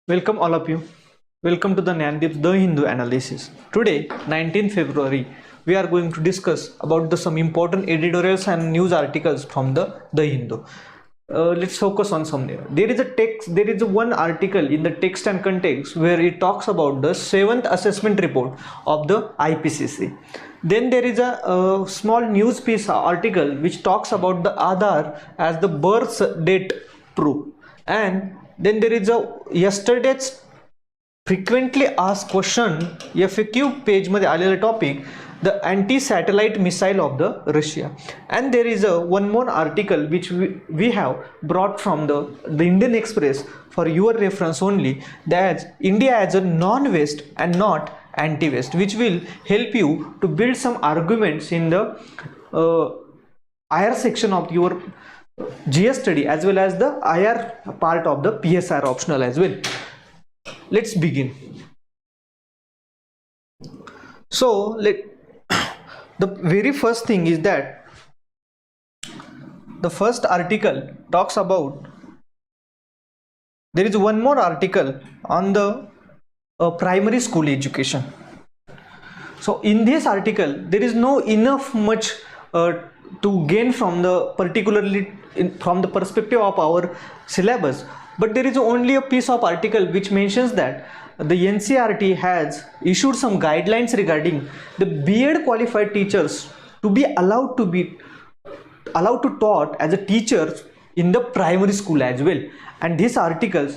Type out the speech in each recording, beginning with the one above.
Welcome all of you. Welcome to the Nyandeep's The Hindu Analysis. Today, 19th February, we are going to discuss about some important editorials and news articles from the Hindu. Let's focus on some there. There is a text. There is one article in the text and context where it talks about the 7th assessment report of the IPCC. Then there is a small news piece article which talks about the Aadhaar as the birth date proof, and then there is a yesterday's frequently asked question FAQ page मध्ये आलेला topic, the anti-satellite missile of the Russia. And there is a one more article which we have brought from the Indian Express for your reference only, that India as a non-West and not anti-West, which will help you to build some arguments in the IR section of your GS study as well as the IR part of the PSR optional as well. Let's begin. So the very first thing is that the first article talks about, there is one more article on the primary school education. So in this article there is no enough much to gain from the particularly from the perspective of our syllabus, but there is only a piece of article which mentions that the NCERT has issued some guidelines regarding the B.Ed qualified teachers to be allowed to taught as a teacher in the primary school as well. And this article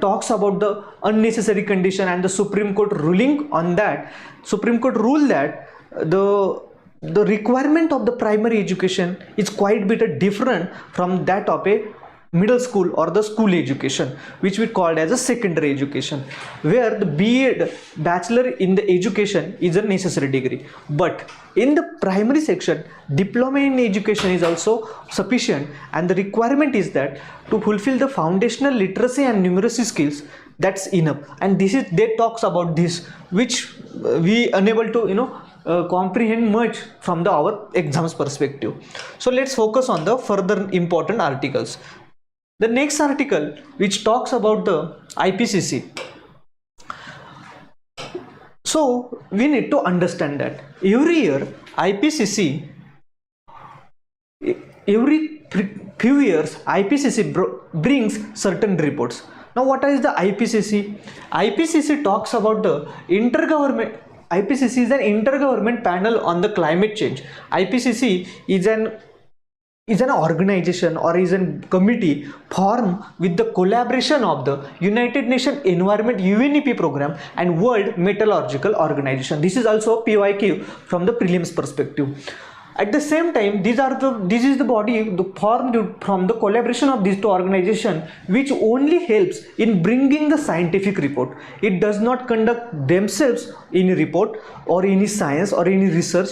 talks about the unnecessary condition and the Supreme Court ruling on that. Supreme Court ruled that the requirement of the primary education is quite bit different from that of a middle school or the school education, which we called as a secondary education, where the B.Ed bachelor in the education is a necessary degree, but in the primary section diploma in education is also sufficient, and the requirement is that to fulfill the foundational literacy and numeracy skills, that's enough. And this is, they talks about this, which we unable to comprehend much from our exams perspective. So let's focus on the further important articles. The next article which talks about the IPCC. So we need to understand that every year IPCC, every few years IPCC brings certain reports. Now what is the IPCC? IPCC talks about the IPCC is an intergovernment panel on the climate change. IPCC is an organization or is a committee formed with the collaboration of the United Nations Environment UNEP program and World Meteorological Organization. This is also PYQ from the prelims perspective. At the same time, this is the body formed from the collaboration of these two organizations, which only helps in bringing the scientific report. It does not conduct themselves any report or any science or any research.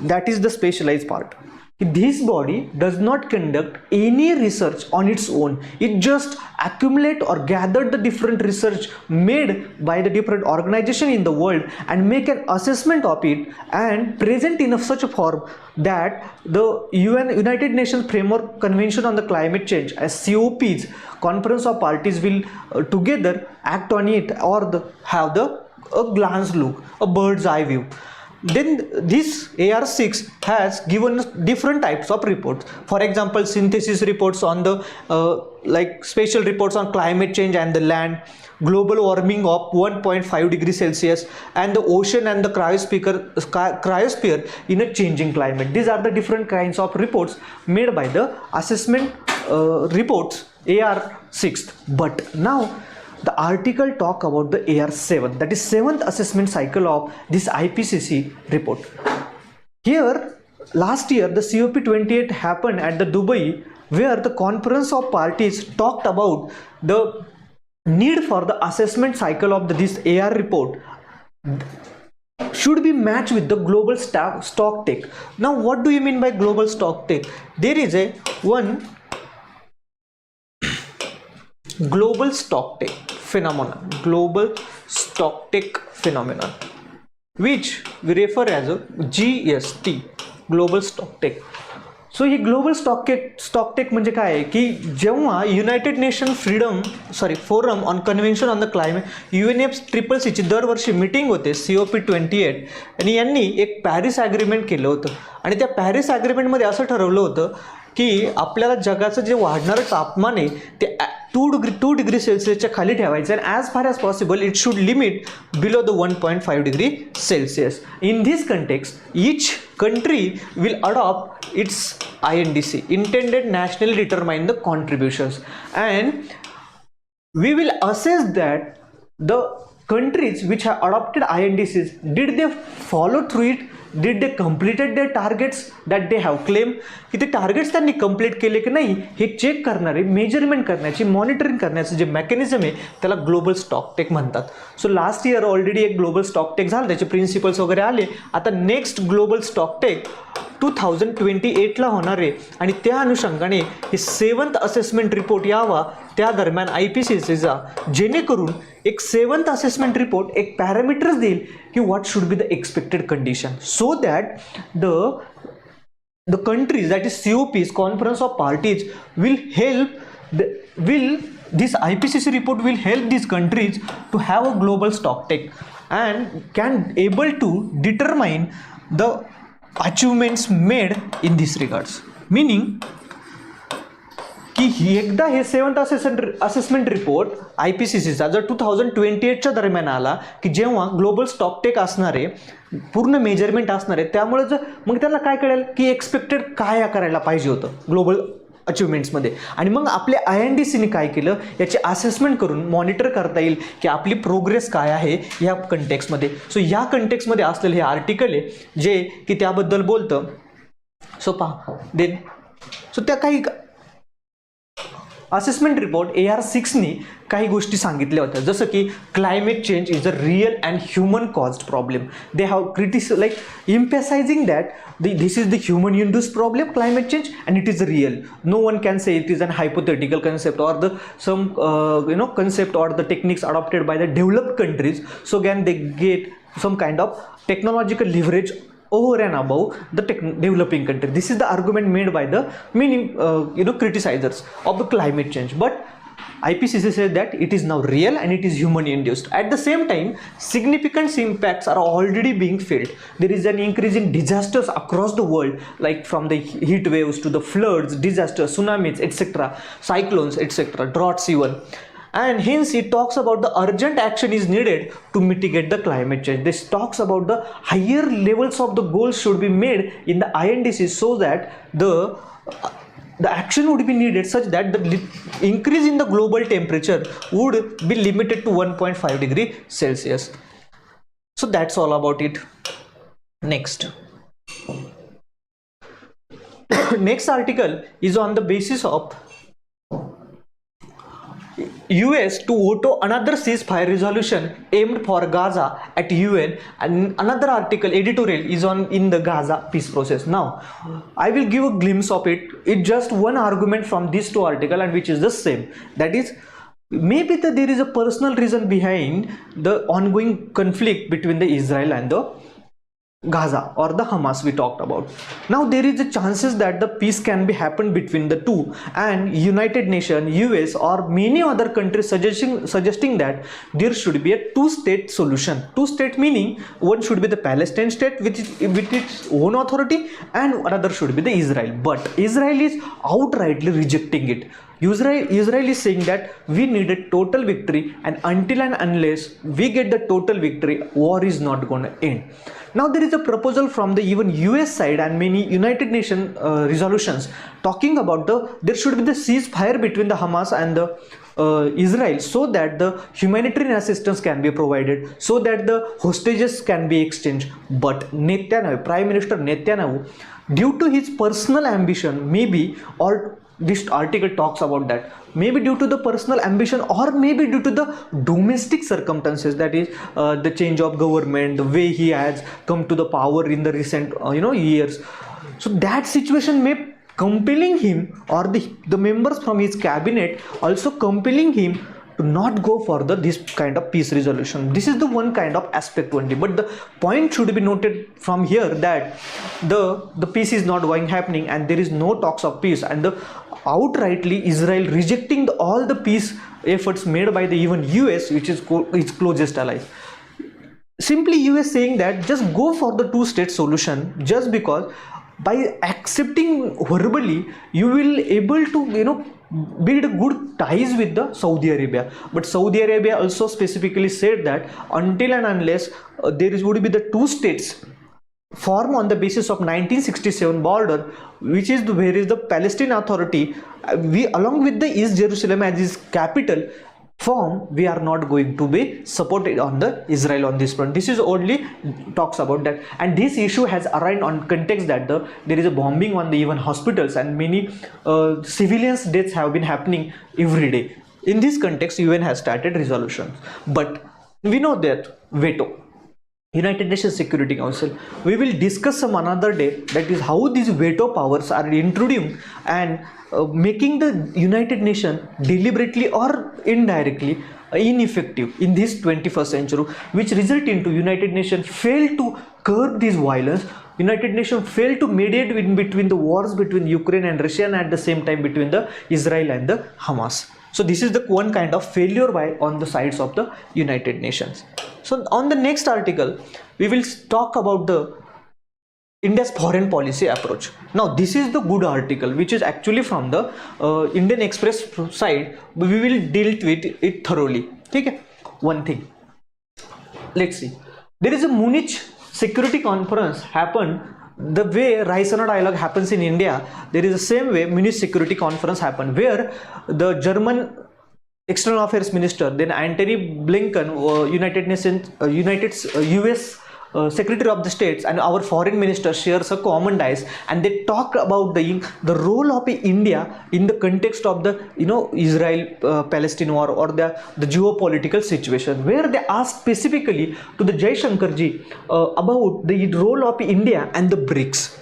That is the specialized part. This body does not conduct any research on its own. It just accumulate or gather the different research made by the different organization in the world and make an assessment of it and present in such a form that the United Nations Framework Convention on the Climate Change as COP's Conference of Parties will together act on it or have a glance look, a bird's eye view. Then this AR6 has given different types of reports. For example, synthesis reports on the like special reports on climate change and the land, global warming of 1.5 degrees Celsius, and the ocean and the cryosphere in a changing climate. These are the different kinds of reports made by the assessment reports AR6. But now the article talk about the AR7, that is 7th assessment cycle of this IPCC report. Here last year the COP28 happened at the Dubai, where the conference of parties talked about the need for the assessment cycle of this AR report should be matched with the global stock take. Now what do you mean by global stock take? There is a one global stocktake phenomenon, which we refer as a GST, global stocktake. So ही global stocktake म्हणजे काय आहे की जेव्हा United Nation forum on convention on the climate UNFCCC ची दरवर्षी meeting होते COP28 आणि यांनी एक पॅरिस ॲग्रीमेंट केलं होतं आणि त्या पॅरिस ॲग्रीमेंटमध्ये असं ठरवलं होतं की आपल्याला जगाचं जे वाढणारं तापमान आहे ते 2 डिग्री सेल्सिअसच्या खाली ठेवायचं आणि as far as possible it should limit below the 1.5 degree Celsius. In this context each country will adopt its INDC, intended nationally determine the contributions, and we will assess that the countries which have adopted INDCs, did they follow through it, did they completed their targets that they have claimed, की ते targets त्यांनी complete केले की नाही हे check करणारे, measurement करण्याची, monitoring करण्याचं जे mechanism आहे त्याला ग्लोबल स्टॉकटेक म्हणतात. सो लास्ट इयर ऑलरेडी एक ग्लोबल स्टॉकटेक झालं, त्याचे प्रिन्सिपल्स वगैरे आले. आता नेक्स्ट ग्लोबल स्टॉकटेक 2028ला होणार आहे आणि त्या अनुषंगाने हे 7th असेसमेंट रिपोर्ट यावा त्या दरम्यान IPCCचा, जेणेकरून एक 7th असेसमेंट रिपोर्ट एक पॅरामीटर्स देईल की what should be the expected condition, so that the countries, that is COPs, conference of parties, this IPCC report will help these countries to have a global stocktake and can able to determine the achievements made in these regards. Meaning की एकदा हे 7th assessment report IPCCचा जर 2028च्या दरम्यान आला की जेव्हा global स्टॉकटेक असणार आहे, पूर्ण मेजरमेंट असणार आहे, त्यामुळे जर मग त्याला काय कळेल की एक्सपेक्टेड काय करायला पाहिजे होतं ग्लोबल अचिव्हमेंट्समध्ये, आणि मग आपल्या INDCने काय केलं याचे असेसमेंट करून मॉनिटर करता येईल की आपली प्रोग्रेस काय आहे या कंटेक्समध्ये. सो या कंटेक्समध्ये असलेलं हे आर्टिकल आहे जे की त्याबद्दल बोलतं. सो पहा देन त्या काही असेसमेंट रिपोर्ट AR6नी काही गोष्टी सांगितल्या होत्या, जसं की climate change is a real and human caused problem. They have emphasizing that this is the human induced problem, climate change, and it is real. No one can say it is an hypothetical concept or some concept or the techniques adopted by the developed countries, so can they get some kind of technological leverage over and above the developing country. This is the argument made by the many criticizers of the climate change, but IPCC says that it is now real and it is human induced. At the same time, significant impacts are already being felt. There is an increase in disasters across the world, like from the heat waves to the floods, disasters, tsunamis, etc., cyclones, etc., droughts even. And hence it talks about the urgent action is needed to mitigate the climate change. This talks about the higher levels of the goals should be made in the INDC, so that the action would be needed such that the increase in the global temperature would be limited to 1.5 degree Celsius. So that's all about it. Next article is on the basis of US to veto another ceasefire resolution aimed for Gaza at UN, and another article editorial is in the Gaza peace process. Now I will give a glimpse of it. It's just one argument from these two articles, and which is the same, that is maybe there is a personal reason behind the ongoing conflict between the Israel and the Gaza or the Hamas we talked about. Now there is a chances that the peace can be happen between the two, and United Nations, US or many other countries suggesting that there should be a two-state solution. Two-state meaning one should be the Palestine state with its own authority, and another should be the Israel. But Israel is outrightly rejecting it. Israel is saying that we need a total victory, and until and unless we get the total victory, war is not going to end. Now there is a proposal from the even US side and many United Nations resolutions talking about there should be the ceasefire between the Hamas and the Israel, so that the humanitarian assistance can be provided, so that the hostages can be exchanged. But Netanyahu, Prime Minister Netanyahu, due to his personal ambition, maybe, or this article talks about that, maybe due to the personal ambition or maybe due to the domestic circumstances, that is the change of government, the way he has come to the power in the recent years, so that situation may compelling him, or the members from his cabinet also compelling him to to not go for this kind of peace resolution. This is the one kind of aspect only, but the point should be noted from here that the peace is not going happening and there is no talks of peace, and the outrightly Israel rejecting all the peace efforts made by the even US, which is its closest ally. Simply US saying that just go for the two-state solution, just because by accepting verbally you will able to build good ties with the Saudi Arabia. But Saudi Arabia also specifically said that until and unless there would be the two states formed on the basis of 1967 border, which is where is the Palestine Authority, we along with the East Jerusalem as its capital form, we are not going to be supported on the Israel on this front. This is only talks about that, and this issue has arisen on context that there is a bombing on the even hospitals and many civilians deaths have been happening every day. In this context, UN has started resolutions, but we know that veto, United Nations Security Council, we will discuss some another day, that is how these veto powers are introduced and making the United Nations deliberately or indirectly ineffective in this 21st century, which result into United Nations fail to curb this violence. United Nations failed to mediate in between the wars between Ukraine and Russia, and at the same time between the Israel and the Hamas. So this is the one kind of failure by on the sides of the United Nations. So on the next article, we will talk about the India's foreign policy approach. Now this is the good article, which is actually from the Indian Express side. We will deal with it thoroughly. Okay, one thing. Let's see. There is a Munich security conference happened. The way Raisana dialogue happens in India, there is the same way Munich security conference happened, where the German external affairs minister, then Antony Blinken, US Secretary of the States, and our foreign minister shares a common dice, and they talk about the role of India in the context of the Israel-Palestine war or the geopolitical situation, where they ask specifically to the Jaishankar ji about the role of India and the BRICS,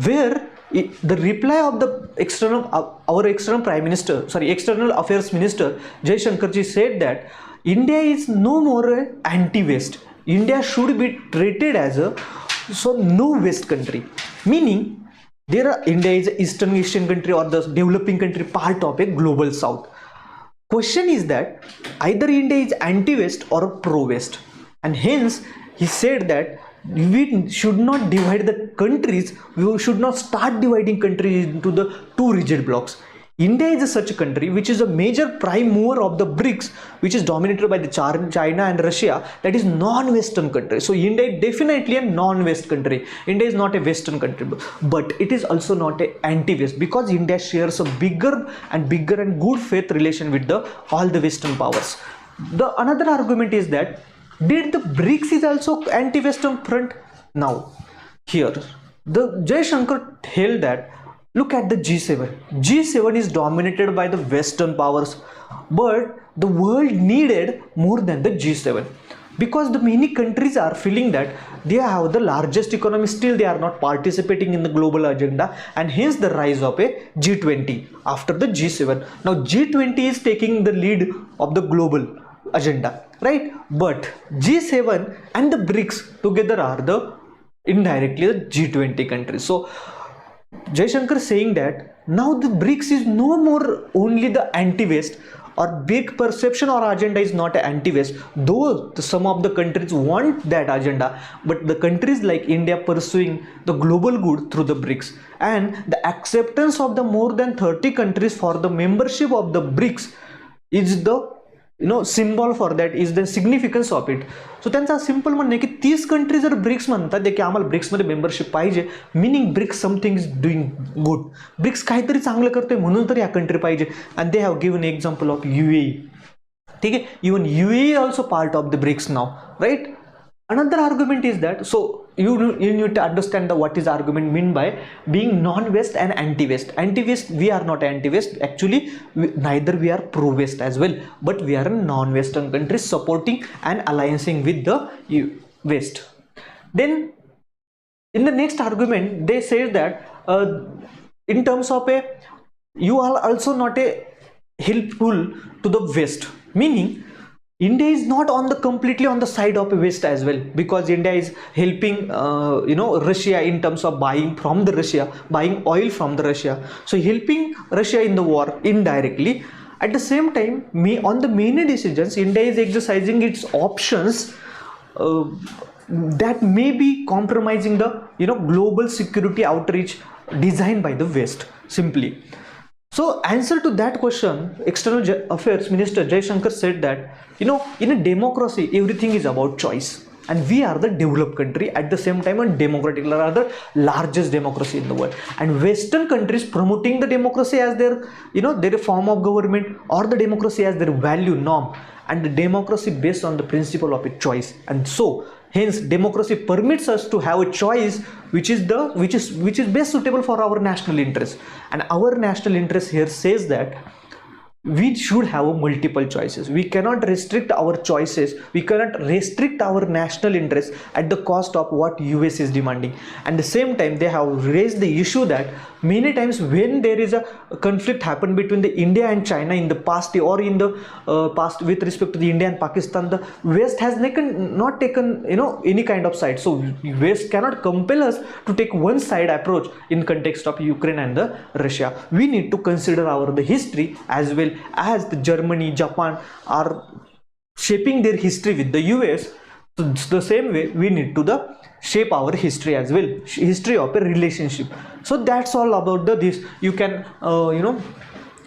where the reply of the our external external affairs minister Jaishankar ji said that India is no more anti-West. India should be treated as a no West country, meaning India is an Eastern Asian country or the developing country, part of a global South. Question is that either India is anti-West or pro-West, and hence he said that we should not divide the countries. We should not start dividing countries into the two rigid blocks. India is such a country which is a major prime mover of the BRICS, which is dominated by the China and Russia, that is non-Western country. So India is definitely a non-West country. India is not a Western country, but it is also not an anti-West, because India shares a bigger and good faith relation with all the Western powers. The another argument is that did the BRICS is also anti-Western front? Now here the Jaishankar held that look at the G7. G7 is dominated by the Western powers, but the world needed more than the G7, because the many countries are feeling that they have the largest economy, still they are not participating in the global agenda, and hence the rise of a G20 after the G7. Now G20 is taking the lead of the global agenda, right? But G7 and the BRICS together are the indirectly the G20 countries. So Jaishankar saying that now the BRICS is no more only the anti-West, or big perception or agenda is not anti-West, though some of the countries want that agenda, but the countries like India pursuing the global good through the BRICS, and the acceptance of the more than 30 countries for the membership of the BRICS is the symbol for that, is the significance of it. So त्यांचा simple म्हणणं आहे की 30 country जर BRICS म्हणतात की आम्हाला ब्रिक्समध्ये membership पाहिजे, meaning BRICS something is doing good, BRICS काहीतरी चांगलं करतोय म्हणून तर या कंट्री पाहिजे. And they have given example of UAE. ठीक आहे, even UAE also part of the BRICS नाव, right. Another argument is that, so you need to understand what is argument mean by being non-West and anti-West. Anti-West, we are not anti-West. Actually, neither we are pro-West as well, but we are a non-Western country supporting and alliancing with the West. Then, in the next argument, they say that in terms of you are also not a helpful to the West, meaning India is not on the completely on the side of the West as well, because India is helping Russia in terms of buying from the Russia, buying oil from the Russia, so helping Russia in the war indirectly. At the same time, on the many decisions, India is exercising its options that may be compromising the global security outreach designed by the West simply. So answer to that question, External Affairs Minister Jaishankar said that in a democracy everything is about choice, and we are the developed country at the same time and democratic, rather largest democracy in the world, and Western countries promoting the democracy as their their form of government, or the democracy as their value norm, and the democracy based on the principle of a choice. And so hence democracy permits us to have a choice which is best suitable for our national interest, and our national interest here says that we should have multiple choices. We cannot restrict our choices, we cannot restrict our national interest at the cost of what US is demanding. And the same time, they have raised the issue that many times when there is a conflict happen between the India and China in the past, or in the past with respect to the India and Pakistan, the West has not taken any kind of side. So West cannot compel us to take one side approach in context of Ukraine and the Russia. We need to consider the history, as well as the Germany, Japan are shaping their history with the US. So the same way we need to shape our history as well, history of a relationship. So that's all about this. You can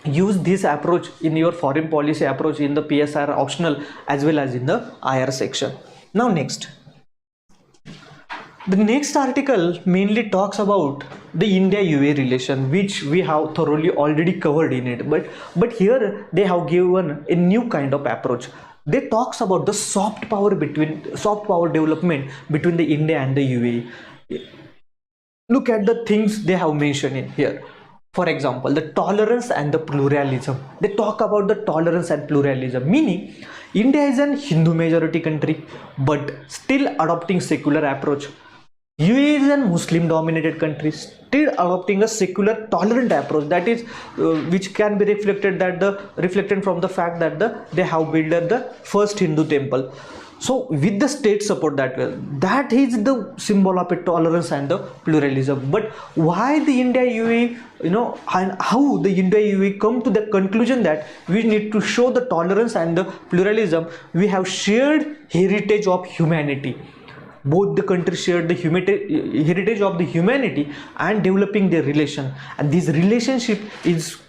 use this approach in your foreign policy approach in the PSR optional as well as in the IR section. Now next, the next article mainly talks about the India-UAE relation, which we have thoroughly already covered in it, but here they have given a new kind of approach. They talks about the soft power development between the India and the UAE. Look at the things they have mentioned in here. For example, the tolerance and the pluralism. They talk about the tolerance and pluralism, meaning India is an Hindu majority country but still adopting secular approach. UAE is a Muslim dominated country still adopting a secular tolerant approach, that is which can be reflected from the fact that they have built the first Hindu temple. So with the state support that is the symbol of a tolerance and the pluralism. But why the India-UAE, and how the India-UAE come to the conclusion that we need to show the tolerance and the pluralism? We have shared heritage of humanity. Both the countries shared the heritage of the humanity and developing their relation, and this relationship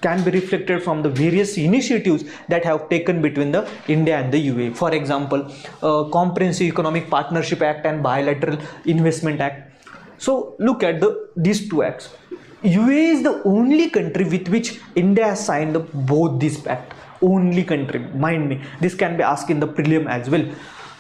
can be reflected from the various initiatives that have taken between the India and the UAE. For example, Comprehensive Economic Partnership Act and Bilateral Investment Act. So look at these two acts. UAE is the only country with which India has signed both these pacts. Only country, mind me, this can be asked in the prelim as well.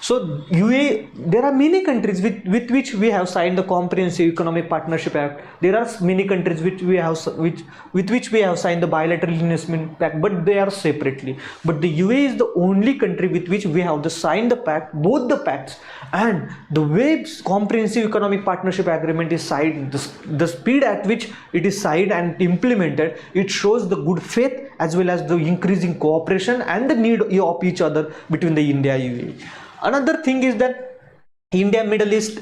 So UAE, there are many countries with which we have signed the Comprehensive Economic Partnership Act. There are many countries with which we have signed the Bilateral Investment Pact, but they are separately. But the UAE is the only country with which we have signed the pact, both the pacts, and the way Comprehensive Economic Partnership Agreement is signed, the speed at which it is signed and implemented, it shows the good faith as well as the increasing cooperation and the need of each other between the India-UAE. Another thing is that India, Middle East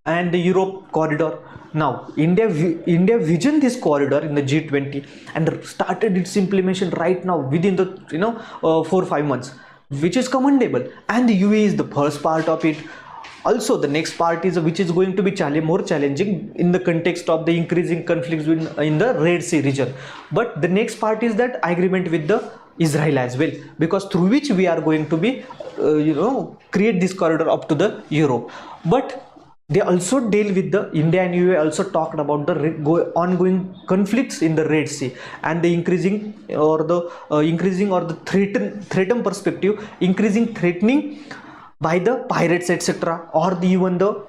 and the Europe corridor. Now India visioned this corridor in the G20 and started its implementation right now within the 4 or 5 months, which is commendable, and the UAE is the first part of it. Also the next part is which is going to be more challenging in the context of the increasing conflicts in the Red Sea region. But the next part is that agreement with the Israel as well, because through which we are going to be create this corridor up to the Europe. But they also deal with the India and UAE also talked about the ongoing conflicts in the Red Sea and the increasing or the threatened perspective, threatening by the pirates, etc., or even the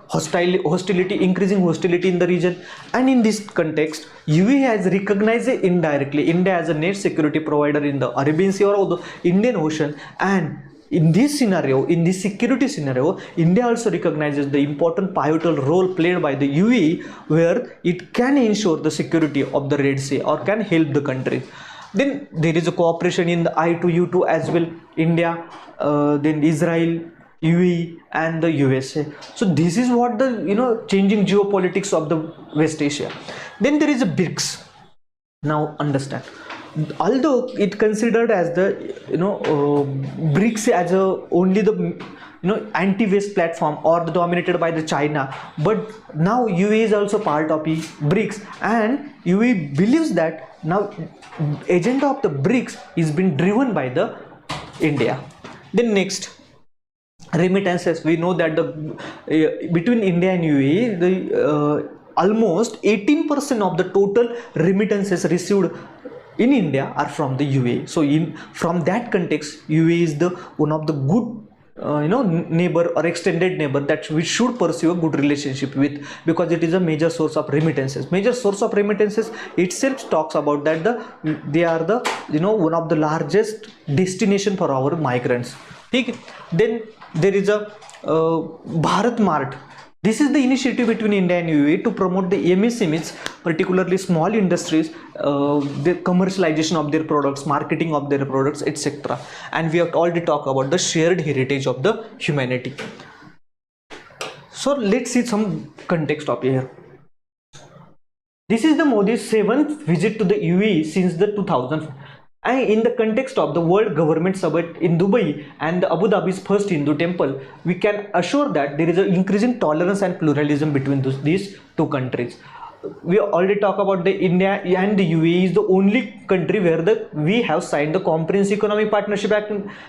increasing hostility in the region. And in this context, UAE has recognized indirectly India as a net security provider in the Arabian Sea or the Indian Ocean. And in this security scenario, India also recognizes the important pivotal role played by the UAE, where it can ensure the security of the Red Sea or can help the country. Then there is a cooperation in the I2U2 as well, India, then Israel, UAE and the USA. So this is what the changing geopolitics of the West Asia. Then there is a BRICS. Now understand, although it considered as the BRICS as a only the anti-West platform or dominated by the China, but now UAE is also part of the BRICS, and UAE believes that now agenda of the BRICS is being driven by the India. Then next, remittances. We know that the between India and UAE, the almost 18% of the total remittances received in India are from the UAE. So from that context, UAE is the one of the good neighbor or extended neighbor that we should pursue a good relationship with, because it is a major source of remittances. Major source of remittances itself talks about that they are the one of the largest destination for our migrants. Okay. Then there is a Bharat Mart. This is the initiative between India and UAE to promote the MSMEs, particularly small industries, the commercialization of their products, marketing of their products, etc. And we have already talked about the shared heritage of the humanity. So let's see some context of here. This is the Modi's 7th visit to the UAE since the 2000. And in the context of the World Government Summit in Dubai and Abu Dhabi's first Hindu temple, we can assure that there is an increasing tolerance and pluralism between these two countries. We already talked about the India and the UAE is the only country where we have signed the Comprehensive Economic Partnership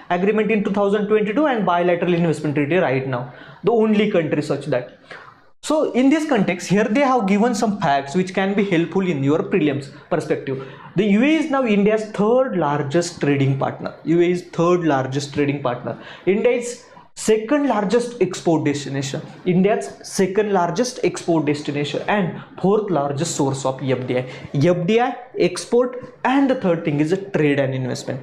Agreement in 2022 and Bilateral Investment Treaty right now. The only country such that. So in this context, here they have given some facts which can be helpful in your prelims perspective. The UAE is now India's third largest trading partner. UAE is third largest trading partner. India is second largest export destination. India's second largest export destination and fourth largest source of FDI. FDI, export, and the third thing is a trade and investment.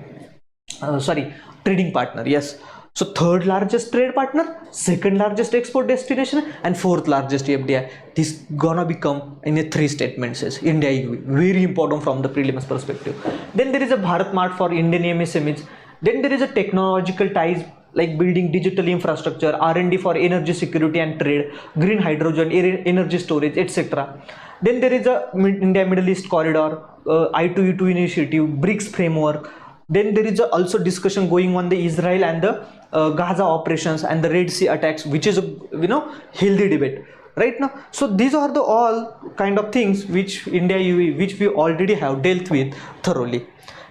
Trading partner. Yes. So third largest trade partner, second largest export destination, and fourth largest FDI. This gonna become in a 3 statements as India UAE. Very important from the prelims perspective. Then there is a Bharat Mart for Indian MSMEs. Then there is a technological ties like building digital infrastructure, R&D for energy security and trade, green hydrogen, energy storage, etc. Then there is a India Middle East corridor, I2U2 initiative, BRICS framework. Then there is also discussion going on the Israel and the Gaza operations and the Red Sea attacks, which is a healthy debate right now. So these are the all kind of things which India UAE, which we already have dealt with thoroughly.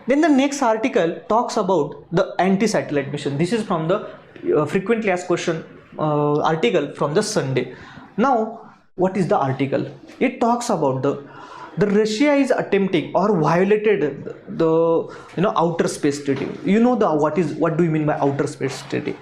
Then the next article talks about the anti-satellite mission. This is from the frequently asked question article from the Sunday. Now what is the article? It talks about the Russia is attempting or violated the outer space treaty. What do you mean by outer space treaty?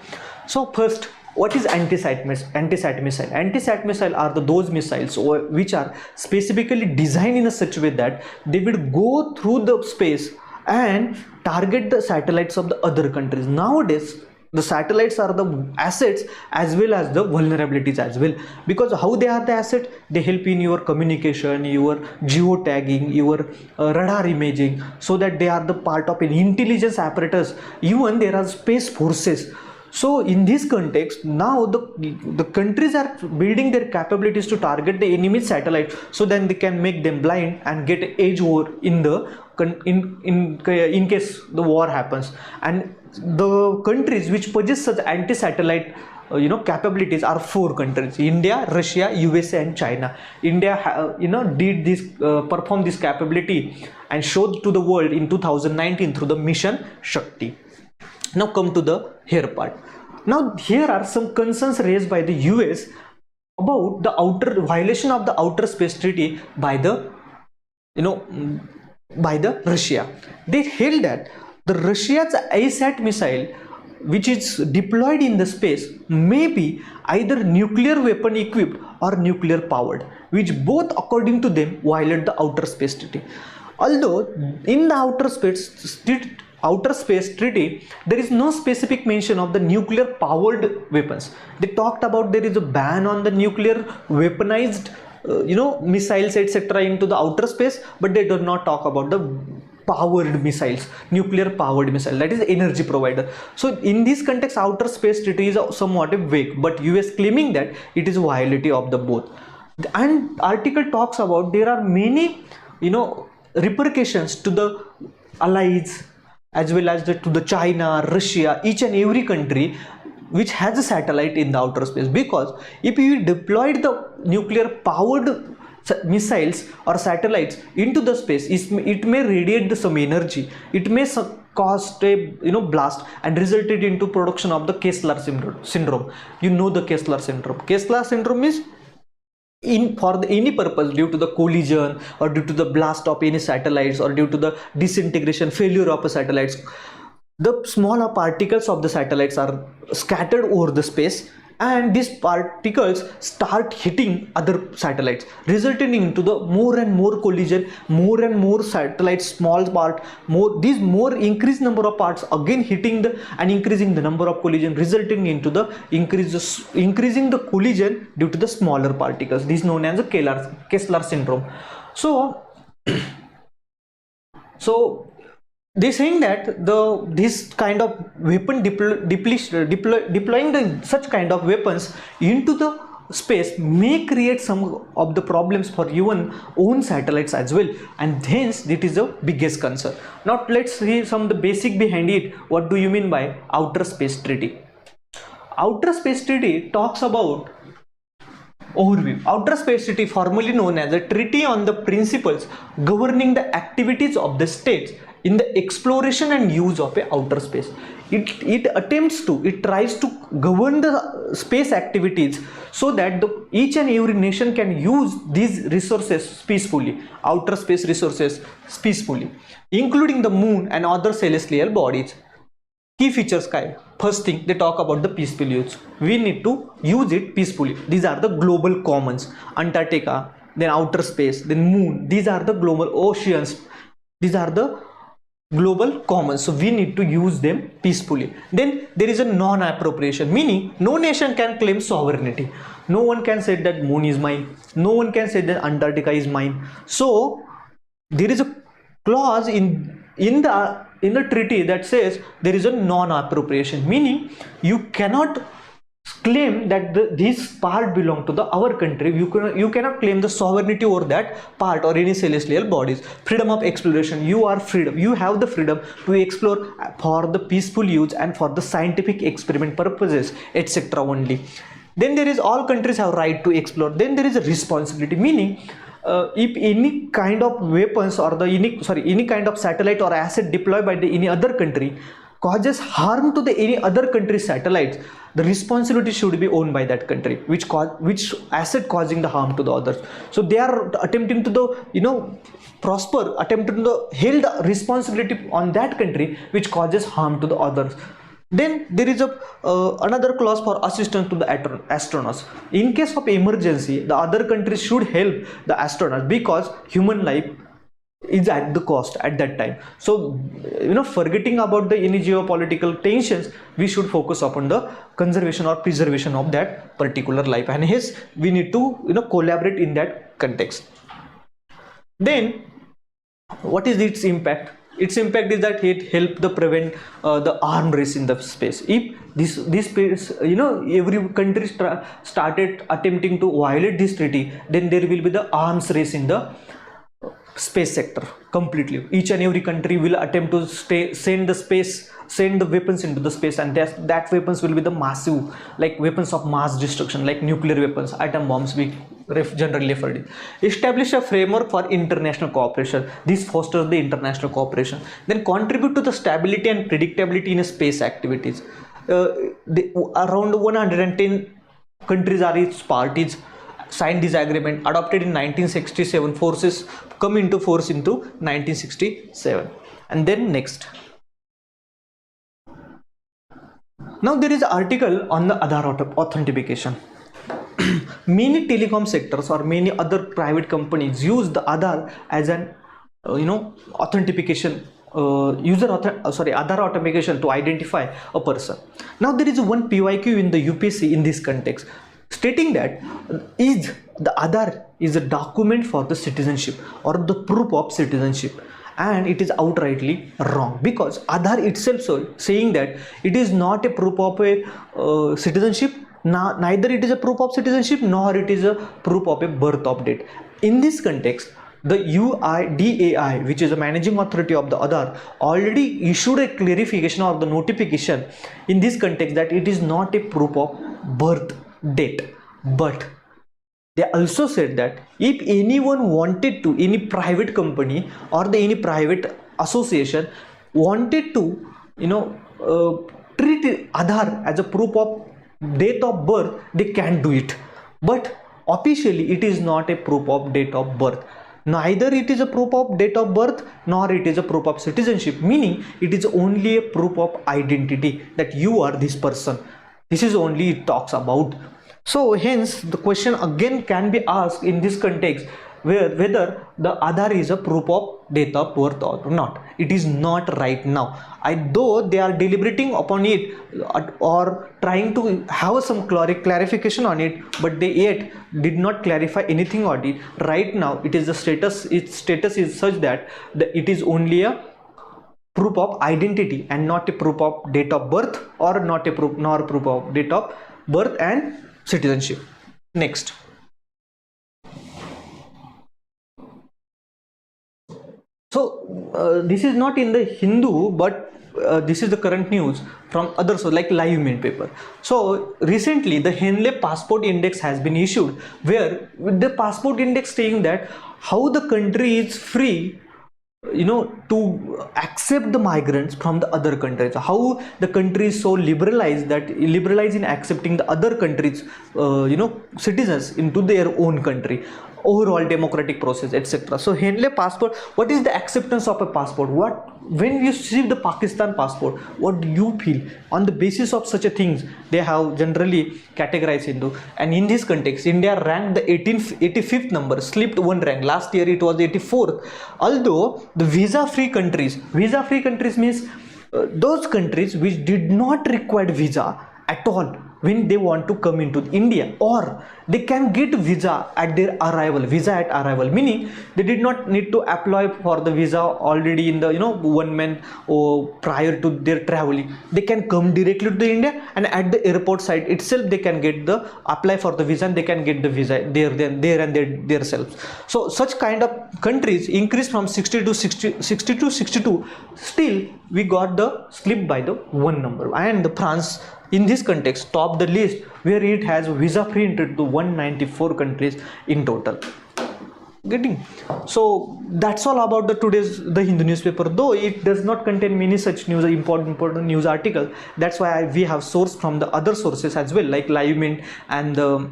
So first, what is anti-sat missile? Anti-sat missile are those missiles which are specifically designed in a such way that they will go through the space and target the satellites of the other countries. Nowadays the satellites are the assets as well as the vulnerabilities as well, because how they are the asset, they help in your communication, your geotagging, your radar imaging, so that they are the part of an intelligence apparatus. Even there are space forces. So in this context, now the countries are building their capabilities to target the enemy satellite, so then they can make them blind and get edge over in case the war happens. And the countries which possess such anti-satellite capabilities are 4 countries: India, Russia, USA and China. India did this perform this capability and showed to the world in 2019 through the mission Shakti. Now come to the here part. Now here are some concerns raised by the US about the violation of the outer space treaty by the Russia. They held that the Russia's ASAT missile, which is deployed in the space, may be either nuclear weapon equipped or nuclear powered, which both according to them violate the outer space treaty. Although in the outer space treaty there is no specific mention of the nuclear powered weapons. They talked about there is a ban on the nuclear weaponized missiles etc. into the outer space, but they do not talk about the powered missiles, nuclear powered missile, that is energy provider. So in this context, outer space treaty is somewhat vague, but US claiming that it is a violation of the both. And article talks about there are many repercussions to the allies as well as to the China, Russia, each and every country which has a satellite in the outer space, because if you deployed the nuclear powered missiles or satellites into the space, it may radiate some energy, it may cause a blast and resulted into production of the Kessler syndrome. The Kessler syndrome. Kessler syndrome is for any purpose, due to the collision or due to the blast of any satellites or due to the disintegration failure of satellites, the smaller particles of the satellites are scattered over the space, and these particles start hitting other satellites, resulting into the more and more collision, more and more satellites, small part, more increased number of parts again hitting and increasing the number of collision, resulting into the increasing the collision due to the smaller particles. This is known as the Kessler syndrome. So they saying that this kind of weapon deploying such kind of weapons into the space may create some of the problems for even own satellites as well, and hence it is the biggest concern. Now let's see some of the basic behind it. What do you mean by outer space treaty? Outer space treaty talks about overview. Outer space treaty, formerly known as a treaty on the principles governing the activities of the states in the exploration and use of outer space. It tries to govern the space activities so that each and every nation can use these resources peacefully, outer space resources peacefully, including the moon and other celestial bodies. Key features काय? First thing, they talk about the peaceful use. We need to use it peacefully. These are the global commons. Antarctica, then outer space, then moon. These are the global oceans. These are the global commons. So we need to use them peacefully. Then there is a non-appropriation, meaning no nation can claim sovereignty. No one can say that moon is mine. No one can say that Antarctica is mine. So there is a clause in the treaty that says there is a non-appropriation, meaning you cannot claim that this part belong to our country. You cannot claim the sovereignty over that part or any celestial bodies. Freedom of exploration, you have the freedom to explore for the peaceful use and for the scientific experiment purposes, etc. only. Then there is all countries have right to explore. Then there is a responsibility, meaning if any kind of weapons or any kind of satellite or asset deployed by any other country causes harm to any other country's satellites, the responsibility should be owned by that country which asset causing the harm to the others. So they are attempting to held responsibility on that country which causes harm to the others. Then there is another clause for assistance to the astronauts. In case of emergency, the other countries should help the astronauts because human life is at the cost at that time. So forgetting about any geopolitical tensions, we should focus upon the conservation or preservation of that particular life, and hence we need to collaborate in that context. Then what is its impact? Its impact is that it helped to prevent the arm race in the space. If this space, every country started attempting to violate this treaty, then there will be the arms race in the space sector completely. Each and every country will attempt to send the weapons into the space, and that weapons will be the massive, like weapons of mass destruction, like nuclear weapons, atom bombs, we generally referred it. Establish a framework for international cooperation. This fosters the international cooperation. Then contribute to the stability and predictability in space activities. Around 110 countries are its parties, signed this agreement, adopted in 1967. Forces come into force into 1967. And then next, now there is an article on the Aadhaar authentication. Many telecom sectors or many other private companies use the Aadhaar as an authentication, Aadhaar authentication to identify a person. Now there is one PYQ in the UPSC in this context, stating that the Aadhaar is a document for the citizenship or the proof of citizenship, and it is outrightly wrong, because Aadhaar itself saying that it is not a proof of a citizenship, neither it is a proof of citizenship nor it is a proof of a birth of date. In this context, the UIDAI, which is the managing authority of the Aadhaar, already issued a clarification or the notification in this context that it is not a proof of birth date. But they also said that if anyone wanted to, any private company or any private association wanted to, treat Aadhaar as a proof of date of birth, they can do it. But officially, it is not a proof of date of birth. Neither it is a proof of date of birth nor it is a proof of citizenship, meaning it is only a proof of identity that you are this person. This is only it talks about. So hence the question again can be asked in this context, whether the Aadhaar is a proof of date of birth or not. It is not right now. Though they are deliberating upon it or trying to have some clarification on it, but they yet did not clarify anything on it. Right now, it is the status. Its status is such that it is only a proof of identity and not a proof of date of birth, or not a proof of date of birth and citizenship. Next. So this is not in the Hindu, but this is the current news from other sources like Live Mint paper. So recently the Henley passport index has been issued, where the passport index saying that how the country is free to accept the migrants from the other countries, how the country is so liberalized in accepting the other countries citizens into their own country, overall democratic process, etc. So Henley passport, what is the acceptance of a passport? When you receive the Pakistan passport, what do you feel? On the basis of such a things, they have generally categorized into. And in this context, India ranked the 85th number, slipped one rank. Last year it was 84th. Although the visa-free countries means those countries which did not require visa at all when they want to come into India, or they can get visa at arrival, meaning they did not need to apply for the visa already in the 1 month or prior to their traveling. They can come directly to India, and at the airport side itself they can apply for the visa, and they can get the visa there and themselves. So such kind of countries increased from 60 to 62. Still we got the slip by the one number, and the France in this context top the list, where it has visa free entry to 194 countries in total. So that's all about the Hindu newspaper, though it does not contain many such news, important news article. That's why we have sourced from the other sources as well, like Live Mint and the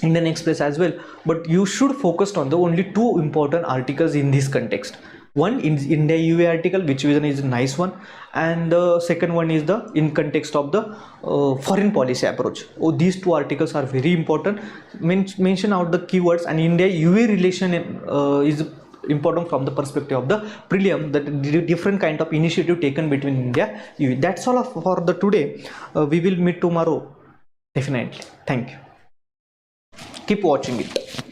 Indian Express as well. But you should focus on the only two important articles in this context. One is India-UAE article, which is a nice one, and the second one is the in context of the foreign policy approach. These two articles are very important. Mention out the keywords, and India-UAE relation is important from the perspective of the prelim, that different kind of initiative taken between India UAE. That's all for the today. We will meet tomorrow definitely. Thank you. Keep watching it.